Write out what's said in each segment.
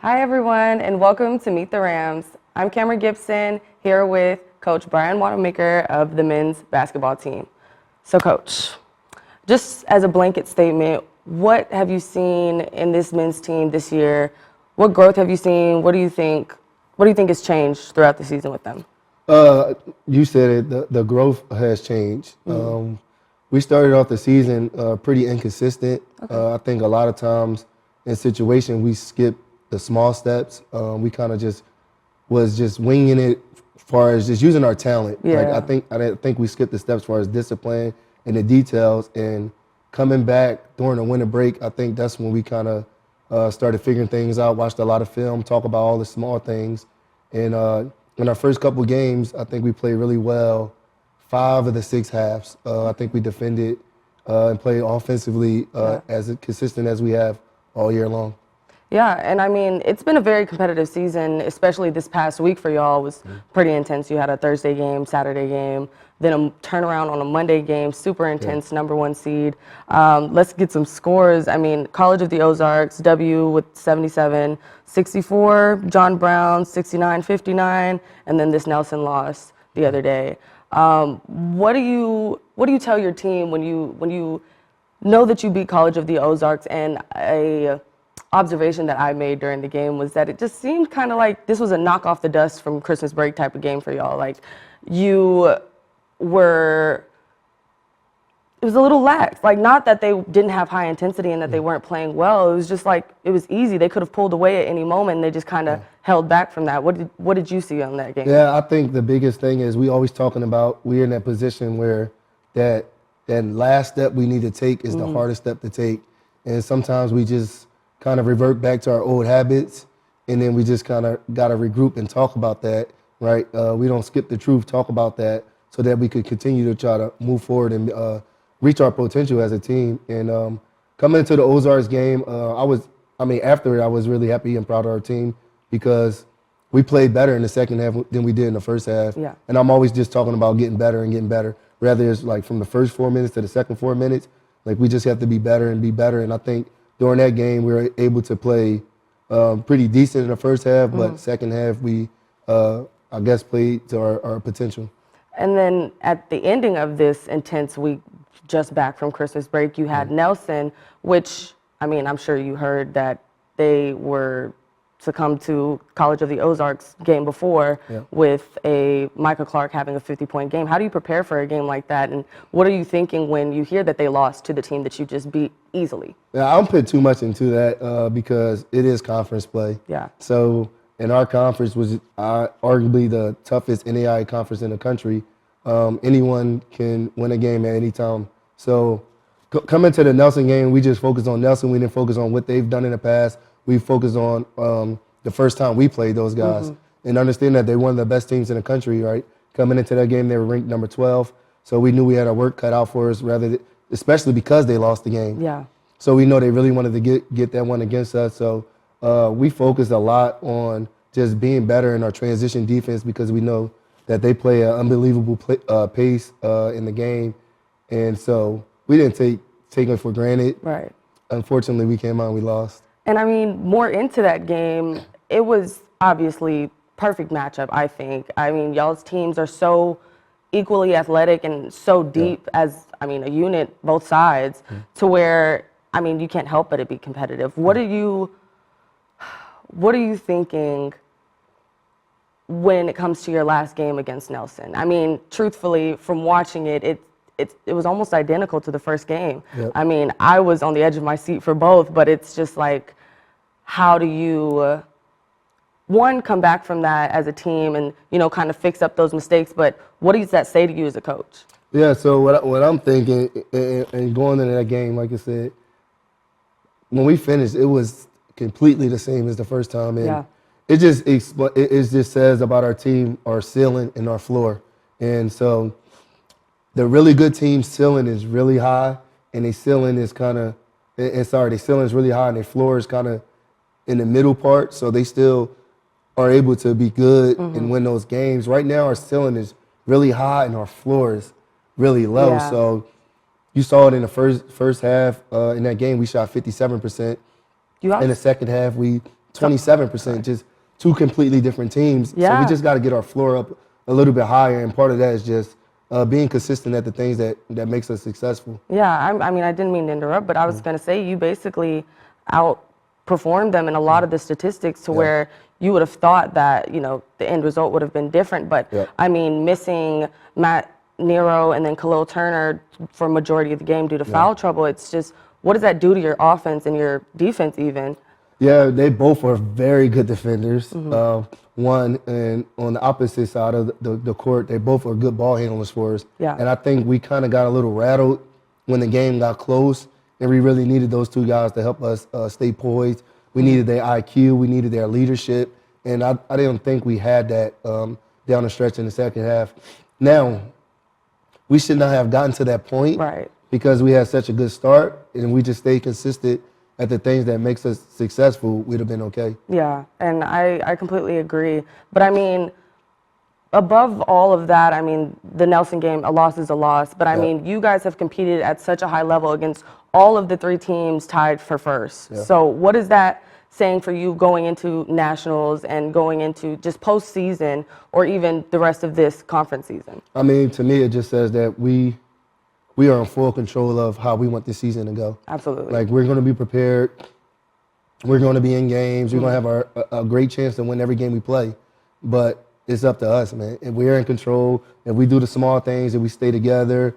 Hi, everyone, and welcome to Meet the Rams. I'm Kamryn Gibson, here with Coach Brian Wanamaker of the men's basketball team. So, Coach, just as a blanket statement, what have you seen in this men's team this year? What growth have you seen? What do you think has changed throughout the season with them? You said it. The growth has changed. We started off the season pretty inconsistent. I think a lot of times in situations we skip the small steps. We kind of just winging it as far as just using our talent. Yeah. Like I think we skipped the steps as far as discipline and the details. And coming back during the winter break, I think that's when we kind of started figuring things out. Watched a lot of film, talk about all the small things, and in our first couple games, I think we played really well. 5 of the 6 halves, I think we defended and played offensively as consistent as we have all year long. Yeah, and I mean, it's been a very competitive season, especially this past week for y'all. It was pretty intense. You had a Thursday game, Saturday game, then a turnaround on a Monday game, super intense, #1 seed. Let's get some scores. I mean, College of the Ozarks, W with 77, 64, John Brown, 69-59, and then this Nelson loss the other day. What do you tell your team when you know that you beat College of the Ozarks? And a observation that I made during the game was that it just seemed kind of like this was a knock off the dust from Christmas break type of game for y'all. Like it was a little lax. Like, not that they didn't have high intensity and that they weren't playing well. It was just like it was easy. They could have pulled away at any moment, and they just kind of held back from that. What did you see on that game? Yeah, I think the biggest thing is we always talking about we're in that position where that last step we need to take is the hardest step to take, and sometimes we just kind of revert back to our old habits, and then we just kind of got to regroup and talk about that, right? We don't skip the truth, talk about that so that we could continue to try to move forward and reach our potential as a team. And coming into the Ozarks game, after it, I was really happy and proud of our team because we played better in the second half than we did in the first half. Yeah. And I'm always just talking about getting better and getting better. Rather it's like from the first 4 minutes to the second 4 minutes, like we just have to be better and be better. And I think during that game, we were able to play pretty decent in the first half, but second half we, I guess, played to our potential. And then at the ending of this intense week, just back from Christmas break, you had Nelson, which, I mean, I'm sure you heard that they were succumbed to College of the Ozarks game before with a Micah Clark having a 50-point game. How do you prepare for a game like that? And what are you thinking when you hear that they lost to the team that you just beat easily? Yeah, I don't put too much into that because it is conference play. Yeah. So, and our conference was arguably the toughest NAIA conference in the country. Anyone can win a game at any time. So coming to the Nelson game, we just focused on Nelson. We didn't focus on what they've done in the past. We focused on the first time we played those guys and understand that they're one of the best teams in the country, right? Coming into that game, they were ranked number 12. So we knew we had our work cut out for us, especially because they lost the game. Yeah. So we know they really wanted to get that one against us. So we focused a lot on just being better in our transition defense because we know that they play an unbelievable pace in the game. And so we didn't take it for granted. Right. Unfortunately, we came out and we lost. And I mean, more into that game, it was obviously perfect matchup, I think. I mean, y'all's teams are so equally athletic and so deep as, I mean, a unit, both sides, to where, I mean, you can't help but it be competitive. What are you thinking when it comes to your last game against Nelson? I mean, truthfully, from watching it, it was almost identical to the first game. Yep. I mean, I was on the edge of my seat for both, but it's just like, how do you, one, come back from that as a team and, you know, kind of fix up those mistakes, but what does that say to you as a coach? Yeah, so what I'm thinking, and going into that game, like I said, when we finished, it was completely the same as the first time. And it just says about our team, our ceiling and our floor. And so the really good team's ceiling is really high, and their ceiling is their ceiling is really high, and their floor is kind of in the middle part. So they still are able to be good and win those games. Right now, our ceiling is really high, and our floor is really low. Yeah. So you saw it in the first half. In that game, we shot 57%. In the second half, we 27%, just two completely different teams. Yeah. So we just got to get our floor up a little bit higher, and part of that is just being consistent at the things that makes us successful. Yeah, I mean, I didn't mean to interrupt, but I was going to say you basically outperformed them in a lot of the statistics to where you would have thought that, the end result would have been different. But, I mean, missing Matt Nero and then Khalil Turner for majority of the game due to foul trouble, it's just, what does that do to your offense and your defense even? Yeah, they both are very good defenders. One, and on the opposite side of the court, they both are good ball handlers for us. Yeah. And I think we kind of got a little rattled when the game got close, and we really needed those two guys to help us stay poised. We needed their IQ, we needed their leadership, and I didn't think we had that down the stretch in the second half. Now, we should not have gotten to that point because we had such a good start, and we just stayed consistent at the things that makes us successful. We'd have been okay. Yeah, and I completely agree. But I mean, above all of that, I mean, the Nelson game, a loss is a loss. But I mean, you guys have competed at such a high level against all of the three teams tied for first. So what is that saying for you going into nationals and going into just postseason or even the rest of this conference season? I mean, to me, it just says that we are in full control of how we want this season to go. Absolutely. Like, we're going to be prepared. We're going to be in games. We're going to have a great chance to win every game we play. But it's up to us, man. If we're in control, if we do the small things, if we stay together,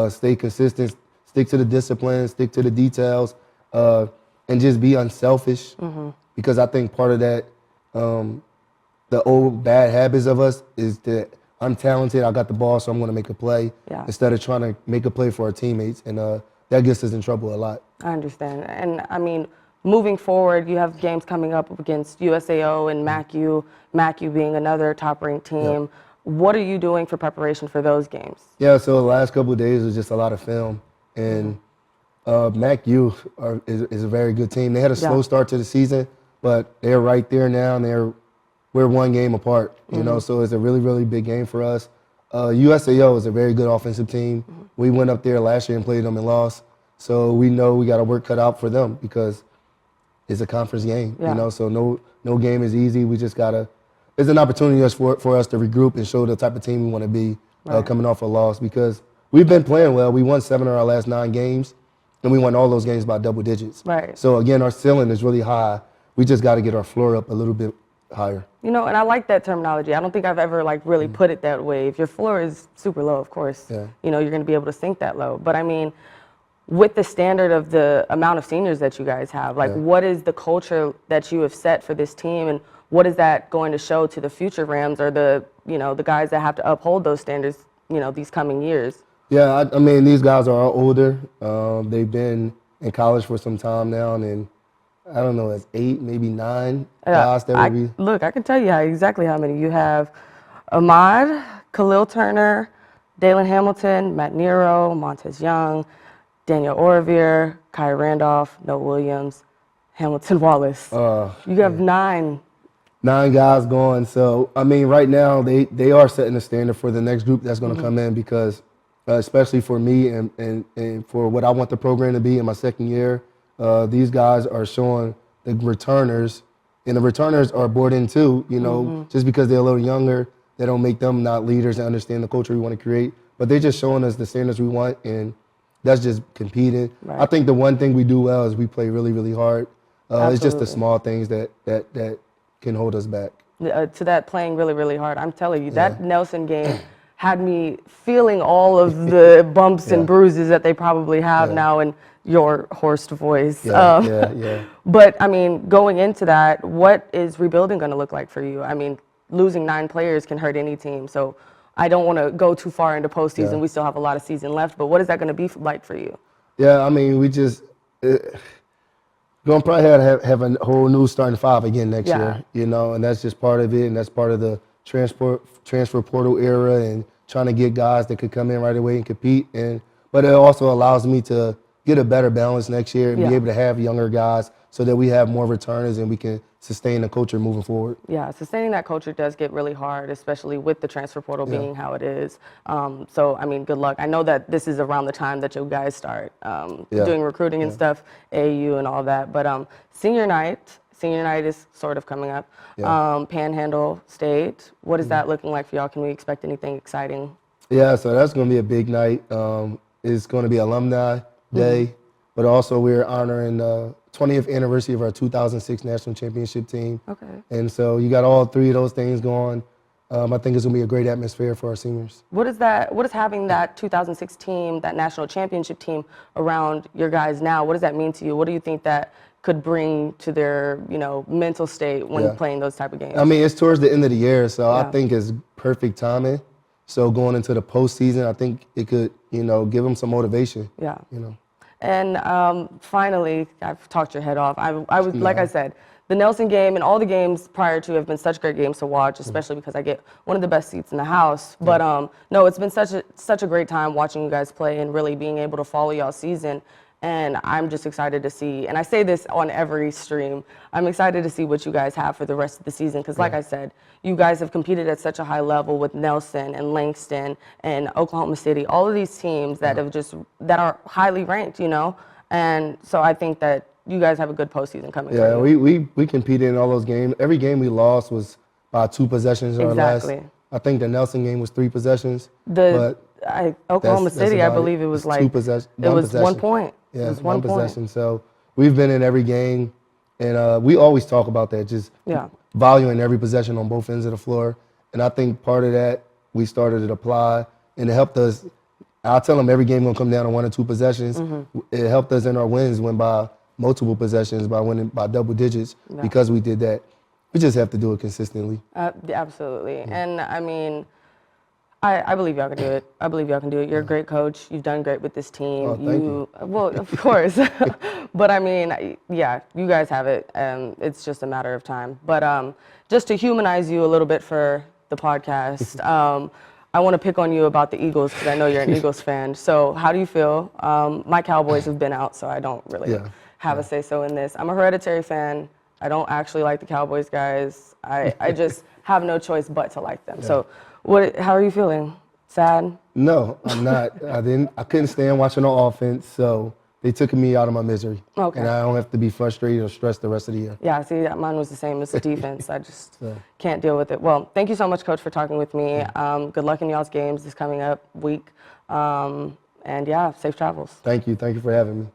stay consistent, stick to the discipline, stick to the details, and just be unselfish. Because I think part of that, the old bad habits of us is that I'm talented, I got the ball, so I'm going to make a play instead of trying to make a play for our teammates. And that gets us in trouble a lot. I understand. And, I mean, moving forward, you have games coming up against USAO and MACU being another top-ranked team. What are you doing for preparation for those games? Yeah, so the last couple of days was just a lot of film. And MACU is a very good team. They had a slow start to the season, but they're right there now, and we're one game apart, you know, so it's a really, really big game for us. USAO is a very good offensive team. We went up there last year and played them and lost, so we know we got our work cut out for them because it's a conference game, you know, so no game is easy. We just got to – it's an opportunity for us to regroup and show the type of team we want to be coming off a loss because we've been playing well. We won 7 of our last 9 games, and we won all those games by double digits. So, again, our ceiling is really high. We just got to get our floor up a little bit higher. You know, and I like that terminology. I don't think I've ever really put it that way. If your floor is super low, of course, you know, you're going to be able to sink that low. But I mean, with the standard of the amount of seniors that you guys have, what is the culture that you have set for this team, and what is that going to show to the future Rams or the guys that have to uphold those standards, these coming years? Yeah, I mean, these guys are all older. They've been in college for some time now, and I don't know, it's 8, maybe 9 guys that would be. Look, I can tell you exactly how many. You have Ahmad, Khalil Turner, Dalen Hamilton, Matt Nero, Montez Young, Daniel Oravir, Kai Randolph, Noah Williams, Hamilton Wallace. You have 9. 9 guys going. So, I mean, right now they are setting the standard for the next group that's going to come in because, especially for me and for what I want the program to be in my second year, these guys are showing the returners, and the returners are bought in too, just because they're a little younger, they don't make them not leaders and understand the culture we want to create, but they're just showing us the standards we want, and that's just competing. I think the one thing we do well is we play really, really hard. It's just the small things that can hold us back. To that playing really, really hard, I'm telling you, that Nelson game had me feeling all of the bumps and bruises that they probably have now in your hoarse voice. But, I mean, going into that, what is rebuilding going to look like for you? I mean, losing 9 players can hurt any team, so I don't want to go too far into postseason. We still have a lot of season left, but what is that going to be like for you? Yeah, I mean, we just going to probably have a whole new starting 5 again next year, and that's just part of it, and that's part of the transfer portal era and trying to get guys that could come in right away and compete. But it also allows me to get a better balance next year and be able to have younger guys so that we have more returners and we can sustain the culture moving forward. Yeah, sustaining that culture does get really hard, especially with the transfer portal being how it is. So, I mean, good luck. I know that this is around the time that you guys start doing recruiting and stuff, AAU and all that. But senior night, Senior night is sort of coming up. Yeah. Panhandle State. What is that looking like for y'all? Can we expect anything exciting? Yeah, so that's going to be a big night. It's going to be Alumni Day, but also we're honoring the 20th anniversary of our 2006 National Championship team. Okay. And so you got all three of those things going. I think it's going to be a great atmosphere for our seniors. What is having that 2006 team, that national championship team around your guys now? What does that mean to you? What do you think that could bring to their, mental state when playing those type of games? I mean, it's towards the end of the year, so Yeah. I think it's perfect timing. So going into the postseason, I think it could, give them some motivation. Yeah. You know. And finally, I've talked your head off. I was like I said, the Nelson game and all the games prior to have been such great games to watch, especially because I get one of the best seats in the house. But no, it's been such a great time watching you guys play and really being able to follow y'all season. And I'm just excited to see, and I say this on every stream, I'm excited to see what you guys have for the rest of the season. Because like I said, you guys have competed at such a high level with Nelson and Langston and Oklahoma City, all of these teams that that are highly ranked, And so I think that you guys have a good postseason coming. Yeah, we competed in all those games. Every game we lost was by 2 possessions or less. I think the Nelson game was 3 possessions. Oklahoma City, I believe it was like 1 point. Yeah, it was one possession. So we've been in every game, and we always talk about that, just valuing every possession on both ends of the floor. And I think part of that we started to apply, and it helped us. I'll tell them every game gonna come down to 1 or 2 possessions. It helped us in our wins win by multiple possessions, by winning by double digits because we did that. We just have to do it consistently. Absolutely. And I mean, I believe y'all can do it. I believe y'all can do it. You're a great coach. You've done great with this team. Oh, thank you. Well, of course. But I mean, yeah, you guys have it. It's just a matter of time. But just to humanize you a little bit for the podcast, I want to pick on you about the Eagles because I know you're an Eagles fan. So how do you feel? My Cowboys have been out, so I don't really have a say-so in this. I'm a hereditary fan. I don't actually like the Cowboys guys. I just have no choice but to like them. Yeah. So how are you feeling? Sad? No, I'm not. I couldn't stand watching the offense, so they took me out of my misery. Okay. And I don't have to be frustrated or stressed the rest of the year. Yeah, see, mine was the same as the defense. I just can't deal with it. Well, thank you so much, Coach, for talking with me. Good luck in y'all's games this coming up week. And yeah, safe travels. Thank you. Thank you for having me.